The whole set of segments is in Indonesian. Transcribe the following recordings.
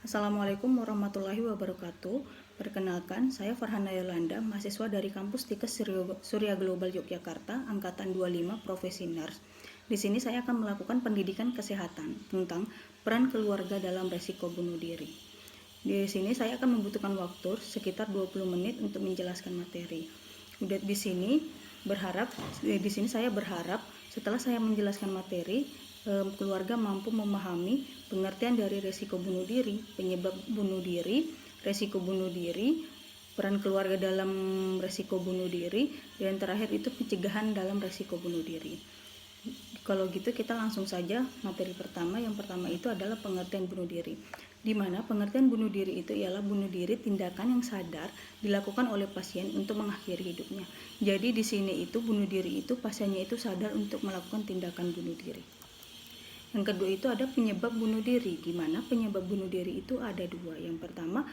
Assalamualaikum warahmatullahi wabarakatuh. Perkenalkan, saya Farhana Yolanda, mahasiswa dari kampus Tikes Surya Global Yogyakarta, angkatan 25, profesi nurse. Di sini saya akan melakukan pendidikan kesehatan tentang peran keluarga dalam resiko bunuh diri. Di sini saya akan membutuhkan waktu sekitar 20 menit untuk menjelaskan materi. Di sini saya berharap setelah saya menjelaskan materi, keluarga mampu memahami pengertian dari resiko bunuh diri, penyebab bunuh diri, resiko bunuh diri, peran keluarga dalam resiko bunuh diri, dan terakhir itu pencegahan dalam resiko bunuh diri. Kalau gitu kita langsung saja materi pertama. Yang pertama itu adalah pengertian bunuh diri, di mana pengertian bunuh diri itu ialah bunuh diri tindakan yang sadar dilakukan oleh pasien untuk mengakhiri hidupnya. Jadi di sini itu bunuh diri itu pasiennya itu sadar untuk melakukan tindakan bunuh diri. Yang kedua itu ada penyebab bunuh diri, di mana penyebab bunuh diri itu ada dua. Yang pertama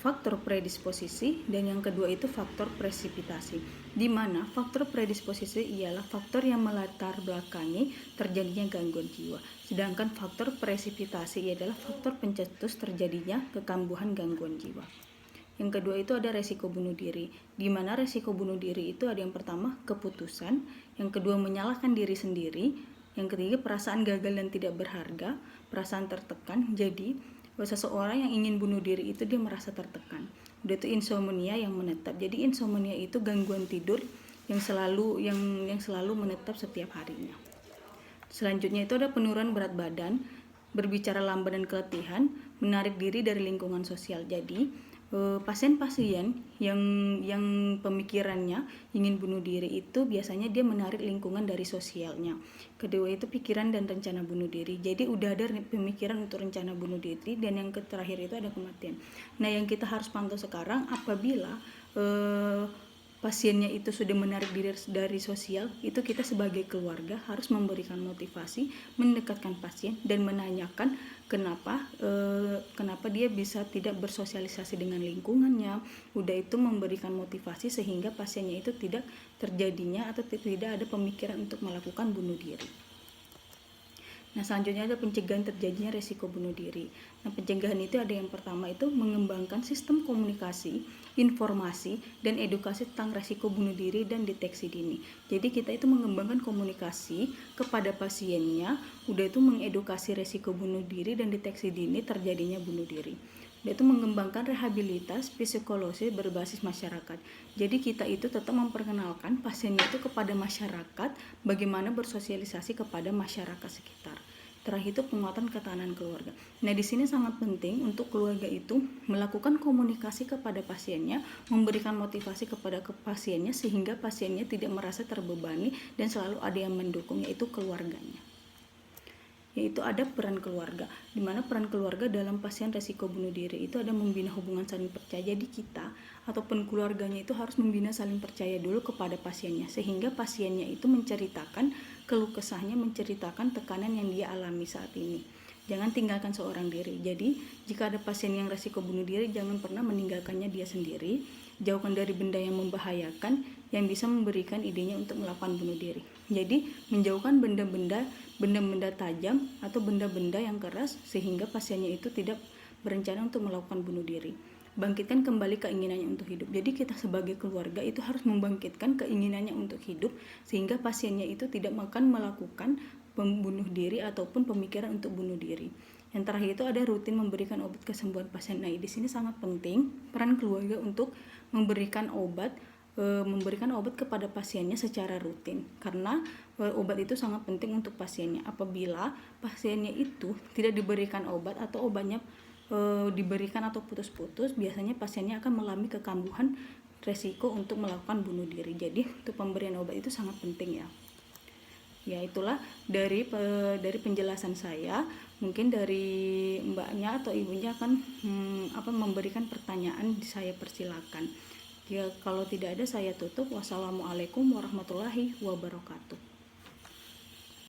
faktor predisposisi dan yang kedua itu faktor presipitasi, di mana faktor predisposisi ialah faktor yang melatar belakangi terjadinya gangguan jiwa, sedangkan faktor presipitasi adalah faktor pencetus terjadinya kekambuhan gangguan jiwa. Yang kedua itu ada resiko bunuh diri, di mana resiko bunuh diri itu ada yang pertama keputusan, yang kedua menyalahkan diri sendiri, yang ketiga perasaan gagal dan tidak berharga, perasaan tertekan. Jadi seseorang yang ingin bunuh diri itu dia merasa tertekan. Udah itu insomnia yang menetap. Jadi insomnia itu gangguan tidur yang selalu menetap setiap harinya. Selanjutnya itu ada penurunan berat badan, berbicara lamban dan keletihan, menarik diri dari lingkungan sosial. Jadi pasien-pasien yang pemikirannya ingin bunuh diri itu biasanya dia menarik lingkungan dari sosialnya. Kedua itu pikiran dan rencana bunuh diri. Jadi udah ada pemikiran untuk rencana bunuh diri, dan yang terakhir itu ada kematian. Nah, yang kita harus pantau sekarang apabila pasiennya itu sudah menarik diri dari sosial, itu kita sebagai keluarga harus memberikan motivasi, mendekatkan pasien dan menanyakan kenapa dia bisa tidak bersosialisasi dengan lingkungannya. Udah itu memberikan motivasi sehingga pasiennya itu tidak terjadinya atau tidak ada pemikiran untuk melakukan bunuh diri. Nah, selanjutnya ada pencegahan terjadinya resiko bunuh diri. Nah, pencegahan itu ada yang pertama itu mengembangkan sistem komunikasi, informasi, dan edukasi tentang resiko bunuh diri dan deteksi dini. Jadi kita itu mengembangkan komunikasi kepada pasiennya, udah itu mengedukasi resiko bunuh diri dan deteksi dini terjadinya bunuh diri. Yaitu mengembangkan rehabilitas psikologi berbasis masyarakat. Jadi kita itu tetap memperkenalkan pasiennya itu kepada masyarakat, bagaimana bersosialisasi kepada masyarakat sekitar. Terakhir itu penguatan ketahanan keluarga. Nah, di sini sangat penting untuk keluarga itu melakukan komunikasi kepada pasiennya, memberikan motivasi kepada pasiennya sehingga pasiennya tidak merasa terbebani dan selalu ada yang mendukung, yaitu keluarganya. Yaitu ada peran keluarga, di mana peran keluarga dalam pasien resiko bunuh diri itu ada membina hubungan saling percaya. Jadi kita ataupun keluarganya itu harus membina saling percaya dulu kepada pasiennya, sehingga pasiennya itu menceritakan keluh kesahnya, menceritakan tekanan yang dia alami saat ini. Jangan tinggalkan seorang diri. Jadi jika ada pasien yang resiko bunuh diri, jangan pernah meninggalkannya dia sendiri. Jauhkan dari benda yang membahayakan yang bisa memberikan idenya untuk melakukan bunuh diri. Jadi menjauhkan benda-benda tajam atau benda-benda yang keras sehingga pasiennya itu tidak berencana untuk melakukan bunuh diri. Bangkitkan kembali keinginannya untuk hidup. Jadi kita sebagai keluarga itu harus membangkitkan keinginannya untuk hidup sehingga pasiennya itu tidak akan melakukan pembunuh diri ataupun pemikiran untuk bunuh diri. Yang terakhir itu ada rutin memberikan obat kesembuhan pasien. Nah, di sini sangat penting peran keluarga untuk memberikan obat kepada pasiennya secara rutin, karena obat itu sangat penting untuk pasiennya. Apabila pasiennya itu tidak diberikan obat atau obatnya diberikan atau putus-putus, biasanya pasiennya akan mengalami kekambuhan resiko untuk melakukan bunuh diri. Jadi untuk pemberian obat itu sangat penting ya. Ya, itulah dari penjelasan saya. Mungkin dari mbaknya atau ibunya akan memberikan pertanyaan, saya persilakan. Ya, kalau tidak ada saya tutup. Wassalamualaikum warahmatullahi wabarakatuh.